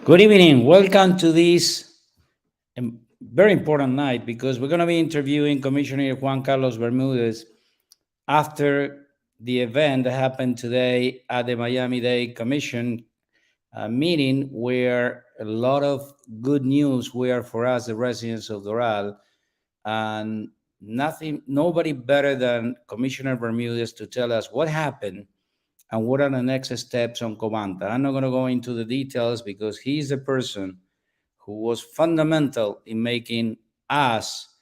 Good evening. Welcome to this very important night because we're going to be interviewing Commissioner Juan Carlos Bermudez after the event that happened today at the Miami-Dade Commission meeting, where a lot of good news were for us, the residents of Doral, and nobody better than Commissioner Bermudez to tell us what happened and what are the next steps on Covanta. I'm not going to go into the details because he's the person who was fundamental in making us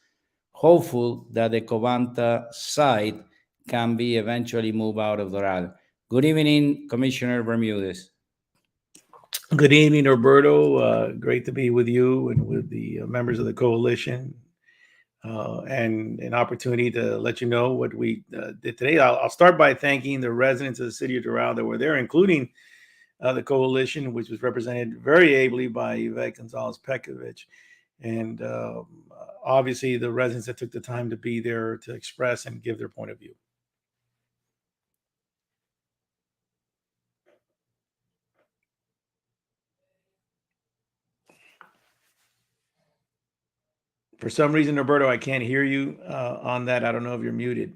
hopeful that the Covanta site can be eventually moved out of Doral. Good evening, Commissioner Bermudez. Good evening, Roberto. Great to be with you and with the members of the coalition, and an opportunity to let you know what we did today. I'll start by thanking the residents of the city of Doral that were there, including the coalition, which was represented very ably by Yvette Gonzalez-Pekovic, and obviously the residents that took the time to be there to express and give their point of view. For some reason, Roberto, I can't hear you on that. I don't know if you're muted.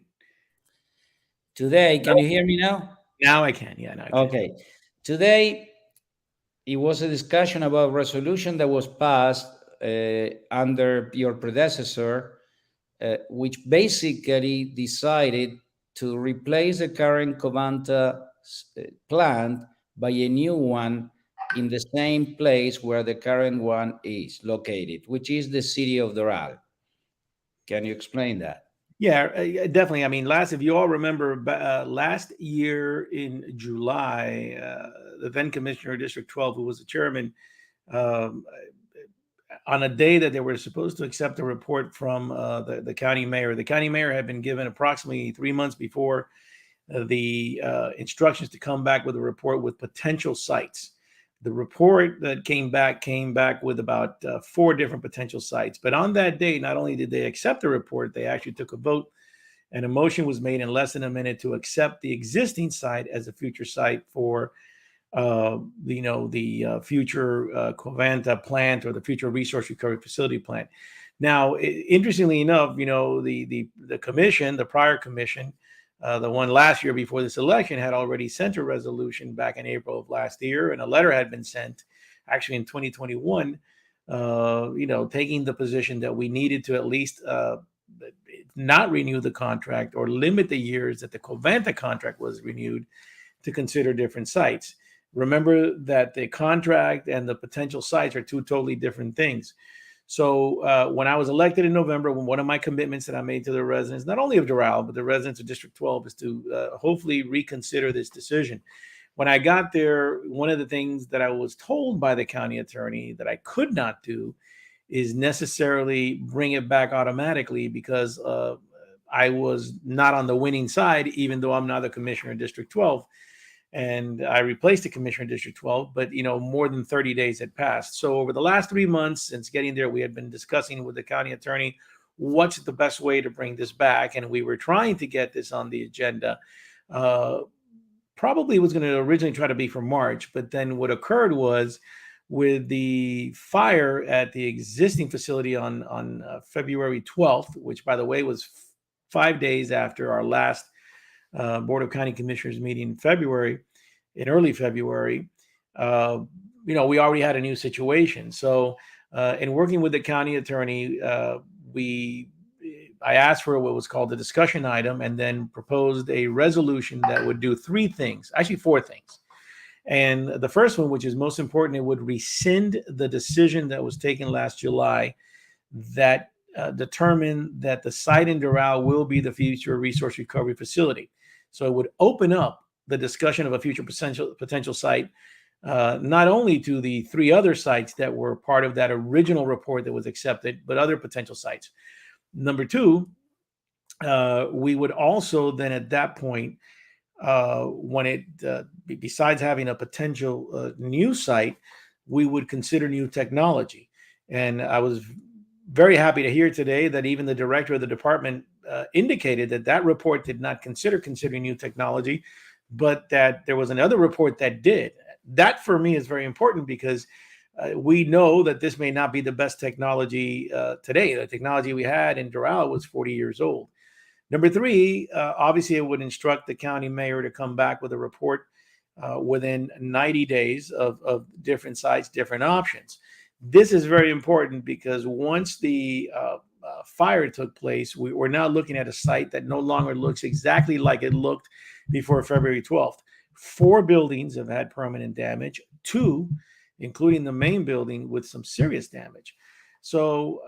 Today, can you hear me now? Now I can. Yeah, now I can. Okay. Today, it was a discussion about resolution that was passed under your predecessor, which basically decided to replace the current Covanta plant by a new one in the same place where the current one is located, which is the city of Doral. Can you explain that? Yeah, definitely. I mean, if you all remember, last year in July, the then Commissioner of District 12, who was the chairman, um, on a day that they were supposed to accept a report from the county mayor had been given approximately 3 months before the instructions to come back with a report with potential sites. The report that came back with about 4 different potential sites. But on that day, not only did they accept the report, they actually took a vote, and a motion was made in less than a minute to accept the existing site as a future site for the future Covanta plant or the future resource recovery facility plant. Now, interestingly enough, the commission, the prior commission, the one last year before this election, had already sent a resolution back in April of last year, and a letter had been sent actually in 2021, taking the position that we needed to at least not renew the contract or limit the years that the Covanta contract was renewed to consider different sites. Remember that the contract and the potential sites are two totally different things. So when I was elected in November, one of my commitments that I made to the residents, not only of Doral, but the residents of District 12, is to hopefully reconsider this decision. When I got there, one of the things that I was told by the county attorney that I could not do is necessarily bring it back automatically, because I was not on the winning side, even though I'm now the commissioner of District 12. And I replaced the commissioner in District 12, but more than 30 days had passed. So over the last 3 months since getting there, we had been discussing with the county attorney what's the best way to bring this back, and we were trying to get this on the agenda. Probably was going to originally try to be for March, but then what occurred was, with the fire at the existing facility on February 12th, which, by the way, was 5 days after our last Board of County Commissioners meeting in early February, we already had a new situation. So in working with the county attorney, I asked for what was called the discussion item, and then proposed a resolution that would do 3 things, actually 4 things. And the first one, which is most important, it would rescind the decision that was taken last July that determined that the site in Doral will be the future resource recovery facility. So it would open up the discussion of a future potential site, not only to the 3 other sites that were part of that original report that was accepted, but other potential sites. Number 2, we would also then, at that point, when besides having a potential new site, we would consider new technology. And I was very happy to hear today that even the director of the department indicated that report did not considering new technology, but that there was another report that did. That, for me, is very important, because we know that this may not be the best technology today. The technology we had in Doral was 40 years old. Number three, obviously, it would instruct the county mayor to come back with a report within 90 days of different sites, different options. This is very important because once the fire took place, we're now looking at a site that no longer looks exactly like it looked before February 12th. 4 buildings have had permanent damage, two, including the main building, with some serious damage. So,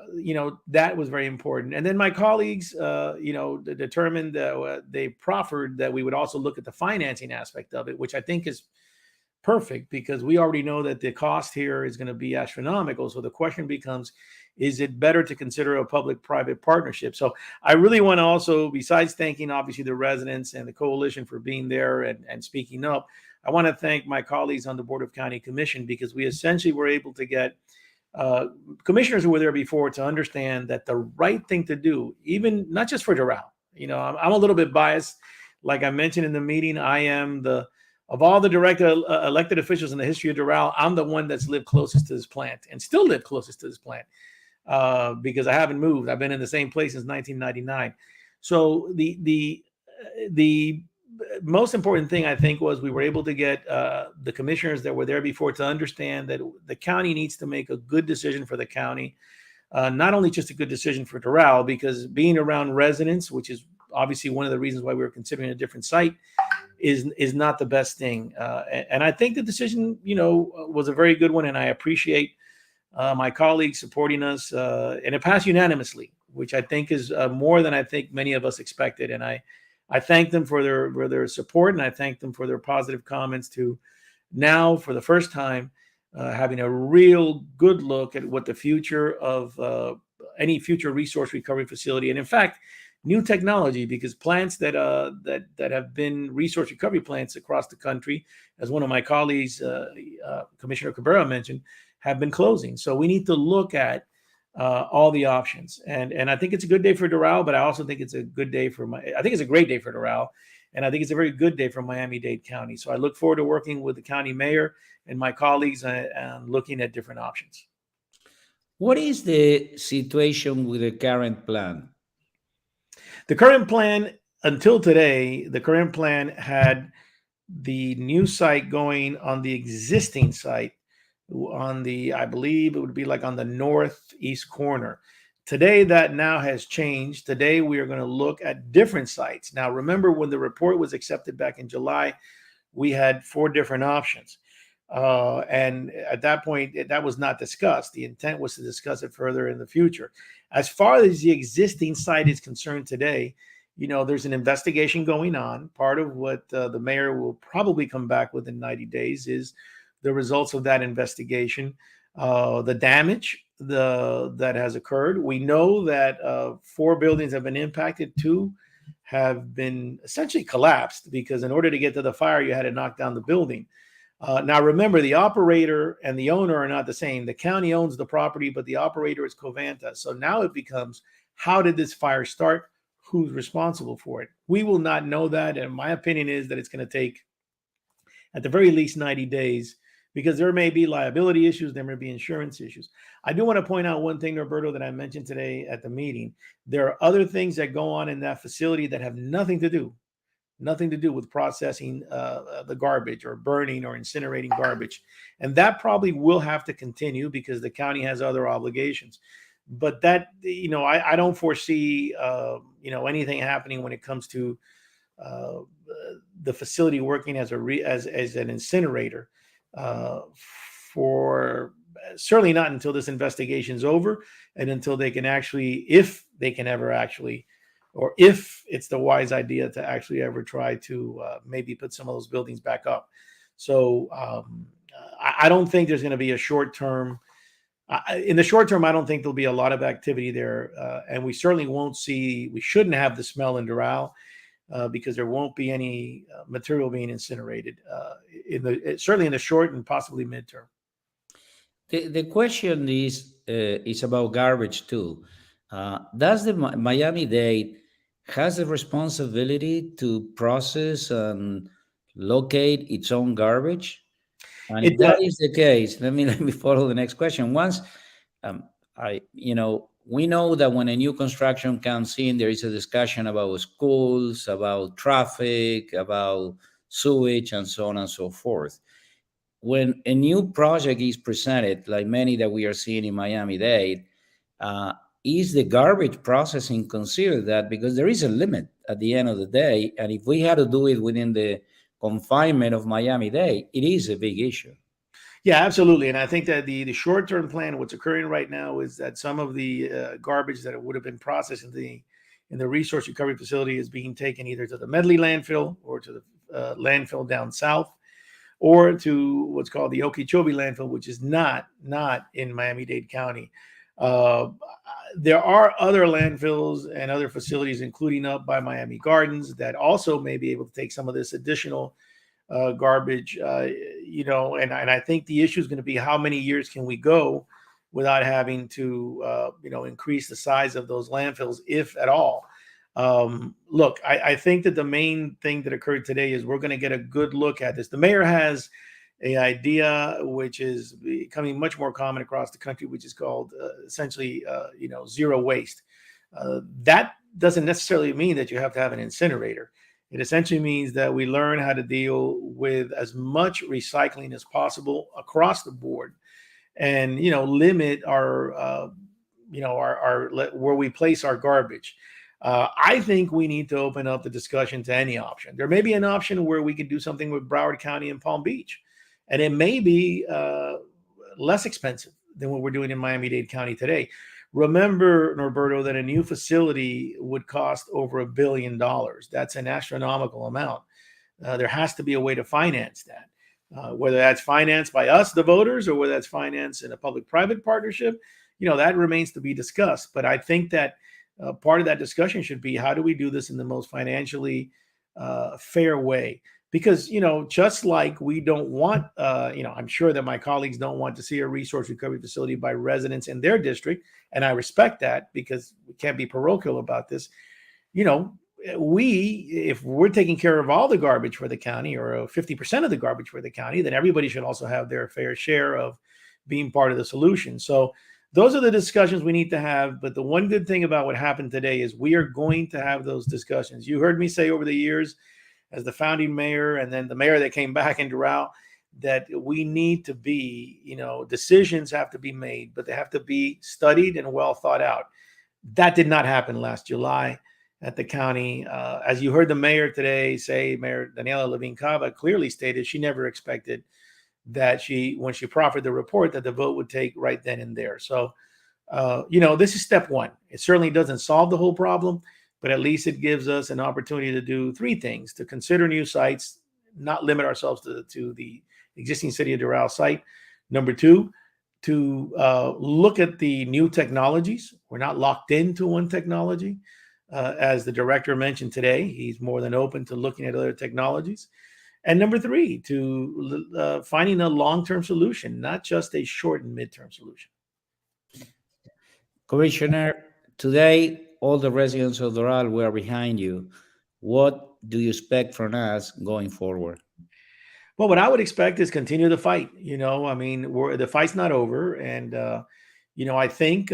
that was very important. And then my colleagues, determined that they proffered that we would also look at the financing aspect of it, which I think is perfect because we already know that the cost here is going to be astronomical. So the question becomes, is it better to consider a public-private partnership? So I really want to also, besides thanking obviously the residents and the coalition for being there and speaking up, I want to thank my colleagues on the Board of County Commission because we essentially were able to get commissioners who were there before to understand that the right thing to do, even not just for Doral, I'm a little bit biased. Like I mentioned in the meeting, I am of all the direct elected officials in the history of Doral, I'm the one that's lived closest to this plant and still live closest to this plant because I haven't moved. I've been in the same place since 1999. So the most important thing I think was we were able to get the commissioners that were there before to understand that the county needs to make a good decision for the county, not only just a good decision for Doral, because being around residents, which is obviously one of the reasons why we were considering a different site, is not the best thing. And I think the decision, was a very good one, and I appreciate my colleagues supporting us, and it passed unanimously, which I think is more than I think many of us expected. And I thank them for their support, and I thank them for their positive comments to now, for the first time, having a real good look at what the future of any future resource recovery facility, and in fact, new technology, because plants that have been resource recovery plants across the country, as one of my colleagues, Commissioner Cabrera, mentioned, have been closing. So we need to look at all the options. And I think it's a good day for Doral, but I also think it's a good day I think it's a great day for Doral. And I think it's a very good day for Miami-Dade County. So I look forward to working with the county mayor and my colleagues and looking at different options. What is the situation with the current plan? The current plan, until today, the current plan had the new site going on the existing site on I believe it would be like on the northeast corner. Today, that now has changed. Today, we are going to look at different sites. Now, remember when the report was accepted back in July, we had 4 different options. And at that point, that was not discussed. The intent was to discuss it further in the future. As far as the existing site is concerned today, there's an investigation going on. Part of what the mayor will probably come back within 90 days is the results of that investigation, the damage that has occurred. We know that 4 buildings have been impacted. 2 have been essentially collapsed because in order to get to the fire, you had to knock down the building. Now, remember, the operator and the owner are not the same. The county owns the property, but the operator is Covanta. So now it becomes, how did this fire start? Who's responsible for it? We will not know that. And my opinion is that it's going to take, at the very least, 90 days, because there may be liability issues. There may be insurance issues. I do want to point out one thing, Roberto, that I mentioned today at the meeting. There are other things that go on in that facility that have nothing to do with processing the garbage or burning or incinerating garbage. And that probably will have to continue because the county has other obligations. But that, I don't foresee, anything happening when it comes to the facility working as an incinerator for certainly not until this investigation is over and until they can actually, if they can ever actually, or if it's the wise idea to actually ever try to maybe put some of those buildings back up. So I don't think there's going to be a short-term. In the short term, I don't think there'll be a lot of activity there. And we certainly we shouldn't have the smell in Doral because there won't be any material being incinerated certainly in the short and possibly midterm. The question is about garbage too. Does the Miami-Dade has a responsibility to process and locate its own garbage? And It if that does. is the case, let me follow the next question. Once um, we know that when a new construction comes in, there is a discussion about schools, about traffic, about sewage, and so on and so forth. When a new project is presented, like many that we are seeing in Miami-Dade, uh, is the garbage processing considered that? Because there is a limit at the end of the day, and if we had to do it within the confinement of Miami-Dade, it is a big issue. Yeah, absolutely. And I think that the short term plan, what's occurring right now, is that some of the garbage that would have been processed in the resource recovery facility is being taken either to the Medley landfill or to the landfill down south, or to what's called the Okeechobee landfill, which is not in Miami-Dade County. Uh, there are other landfills and other facilities, including up by Miami Gardens, that also may be able to take some of this additional garbage. And I think the issue is going to be how many years can we go without having to increase the size of those landfills, if at all. Look, I think that the main thing that occurred today is we're going to get a good look at this. The mayor has a idea which is becoming much more common across the country, which is called essentially, zero waste. That doesn't necessarily mean that you have to have an incinerator. It essentially means that we learn how to deal with as much recycling as possible across the board, and limit our where we place our garbage. I think we need to open up the discussion to any option. There may be an option where we could do something with Broward County and Palm Beach, and it may be less expensive than what we're doing in Miami-Dade County today. Remember, Norberto, that a new facility would cost over $1 billion. That's an astronomical amount. There has to be a way to finance that, whether that's financed by us, the voters, or whether that's financed in a public-private partnership. That remains to be discussed. But I think that part of that discussion should be, how do we do this in the most financially fair way? Because, just like we don't want, I'm sure that my colleagues don't want to see a resource recovery facility by residents in their district. And I respect that, because we can't be parochial about this. If we're taking care of all the garbage for the county, or 50% of the garbage for the county, then everybody should also have their fair share of being part of the solution. So those are the discussions we need to have. But the one good thing about what happened today is we are going to have those discussions. You heard me say over the years, as the founding mayor, and then the mayor that came back in Doral, that we need to be, decisions have to be made, but they have to be studied and well thought out. That did not happen last July at the county. As you heard the mayor today say, Mayor Daniela Levine Cava clearly stated she never expected that when she proffered the report, that the vote would take right then and there. So, this is step one. It certainly doesn't solve the whole problem, but at least it gives us an opportunity to do three things: to consider new sites, not limit ourselves to the existing City of Doral site. Number two, to look at the new technologies. We're not locked into one technology. As the director mentioned today, he's more than open to looking at other technologies. And number three, to finding a long-term solution, not just a short and midterm solution. Commissioner, today all the residents of Doral were behind you. What do you expect from us going forward? Well, what I would expect is continue the fight. The fight's not over, and I think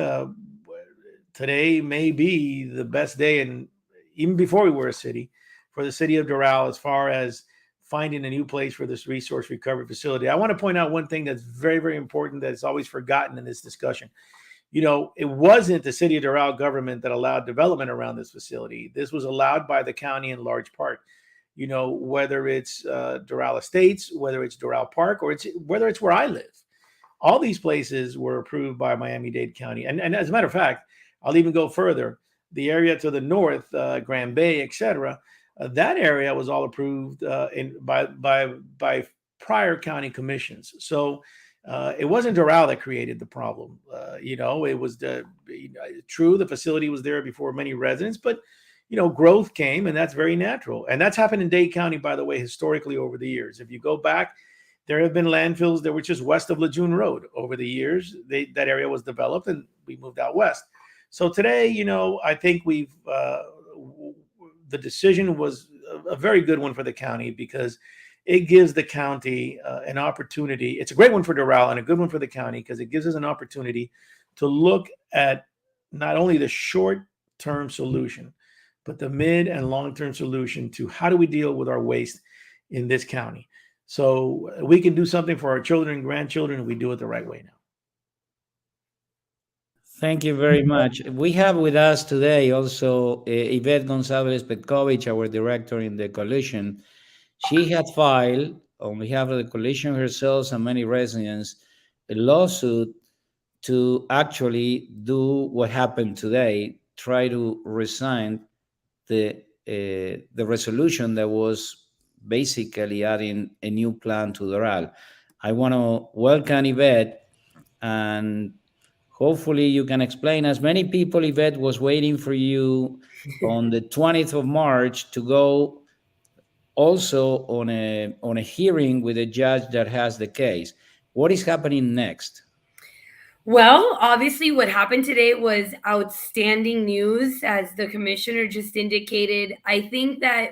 today may be the best day, and even before we were a city, for the city of Doral, as far as finding a new place for this resource recovery facility. I want to point out one thing that's very, very important that is always forgotten in this discussion. It wasn't the city of Doral government that allowed development around this facility. This was allowed by the county in large part. Whether it's Doral Estates, whether it's Doral Park, or whether it's where I live. All these places were approved by Miami-Dade County. And as a matter of fact, I'll even go further. The area to the north, Grand Bay, etc., that area was all approved by prior county commissions. So it wasn't Doral that created the problem. It was true, the facility was there before many residents, but growth came, and that's very natural. And that's happened in Dade County, by the way, historically over the years. If you go back, there have been landfills that were just west of Lejeune Road. Over the years, that area was developed, and we moved out west. So today, I think the decision was a very good one for the county, because it gives the county an opportunity. It's a great one for Doral and a good one for the county because it gives us an opportunity to look at not only the short-term solution, but the mid and long-term solution to how do we deal with our waste in this county. So we can do something for our children and grandchildren if we do it the right way now. Thank you very much. We have with us today also Yvette Gonzalez Petkovich, our director in the coalition. She had filed, on behalf of the coalition herself and many residents, a lawsuit to actually do what happened today, try to resign the resolution that was basically adding a new plan to Doral. I want to welcome Yvette, and hopefully you can explain. As many people, Yvette was waiting for you on the 20th of March to go also on a hearing with a judge that has the case. What is happening next? Well, obviously, what happened today was outstanding news, as the commissioner just indicated. I think that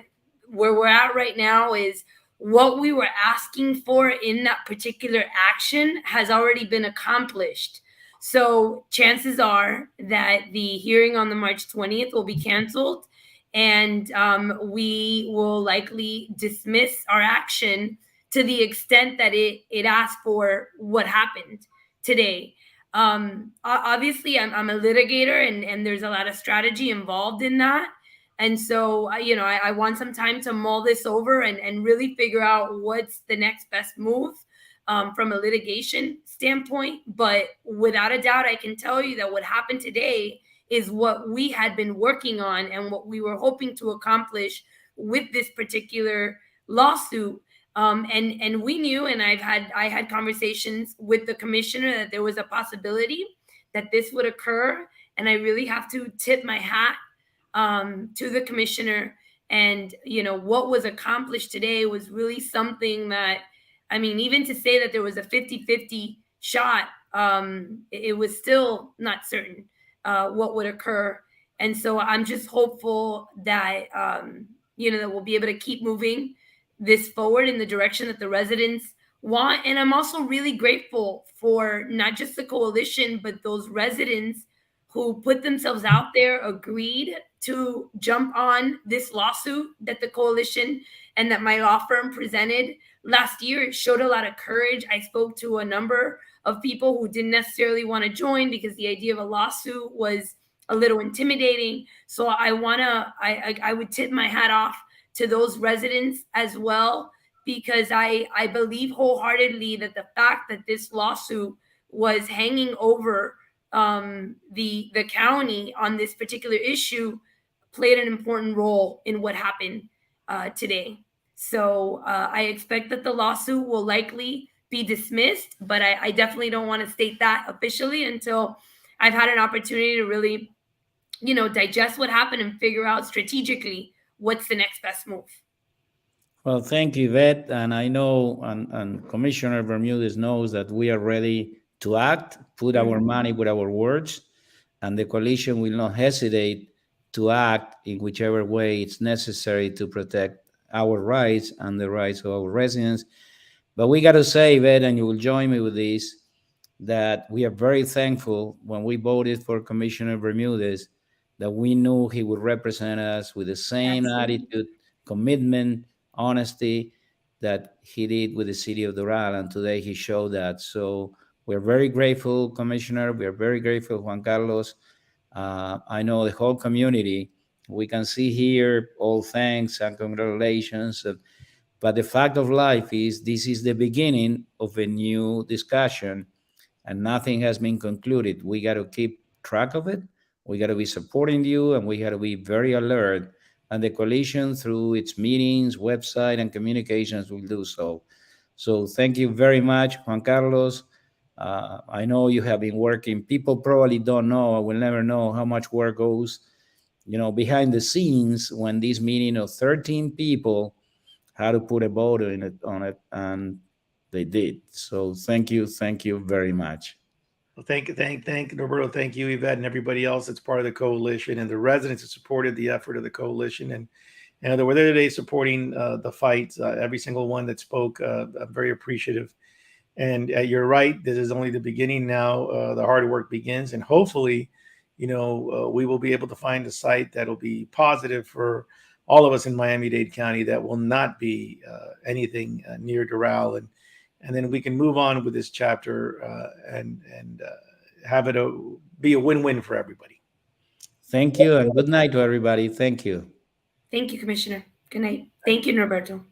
where we're at right now is what we were asking for in that particular action has already been accomplished. So, chances are that the hearing on the March 20th will be canceled, and we will likely dismiss our action to the extent that it asked for what happened today. Obviously I'm a litigator, and there's a lot of strategy involved in that. And so I want some time to mull this over and really figure out what's the next best move from a litigation standpoint. But without a doubt, I can tell you that what happened today is what we had been working on and what we were hoping to accomplish with this particular lawsuit. And we knew, and I had conversations with the commissioner, that there was a possibility that this would occur. And I really have to tip my hat to the commissioner. And what was accomplished today was really something that, I mean, even to say that there was a 50-50 shot, it was still not certain what would occur. And so I'm just hopeful that that we'll be able to keep moving this forward in the direction that the residents want. And I'm also really grateful for not just the coalition, but those residents who put themselves out there, agreed to jump on this lawsuit that the coalition and that my law firm presented last year. It showed a lot of courage. I spoke to a number of people who didn't necessarily want to join because the idea of a lawsuit was a little intimidating. So I would tip my hat off to those residents as well, because I believe wholeheartedly that the fact that this lawsuit was hanging over the county on this particular issue played an important role in what happened today. So I expect that the lawsuit will likely be dismissed, but I definitely don't want to state that officially until I've had an opportunity to really, digest what happened and figure out strategically what's the next best move. Well, thank you, Yvette. And I know, and Commissioner Bermudez knows that we are ready to act, put our money with our words, and the coalition will not hesitate to act in whichever way it's necessary to protect our rights and the rights of our residents. But we got to say, Yvette, and you will join me with this, that we are very thankful when we voted for Commissioner Bermudez, that we knew he would represent us with the same attitude, commitment, honesty that he did with the city of Doral. And today he showed that. So we're very grateful, Commissioner. We are very grateful, Juan Carlos. I know the whole community. We can see here all thanks and congratulations. But the fact of life is this is the beginning of a new discussion, and nothing has been concluded. We got to keep track of it. We got to be supporting you, and we got to be very alert. And the coalition, through its meetings, website, and communications, will do so. So thank you very much, Juan Carlos. I know you have been working. People probably don't know, or will never know how much work goes, behind the scenes when this meeting of 13 people had to put a vote on it, and they did. So thank you very much. Well, thank Roberto. Thank you, Yvette, and everybody else that's part of the coalition, and the residents that supported the effort of the coalition. And they were there today supporting the fight. Every single one that spoke, I'm very appreciative. And you're right. This is only the beginning now. The hard work begins. And hopefully, we will be able to find a site that'll be positive for all of us in Miami-Dade County that will not be anything near Doral. And then we can move on with this chapter and have it be a win-win for everybody. Thank you, and good night to everybody. Thank you. Thank you, Commissioner. Good night. Thank you, Norberto.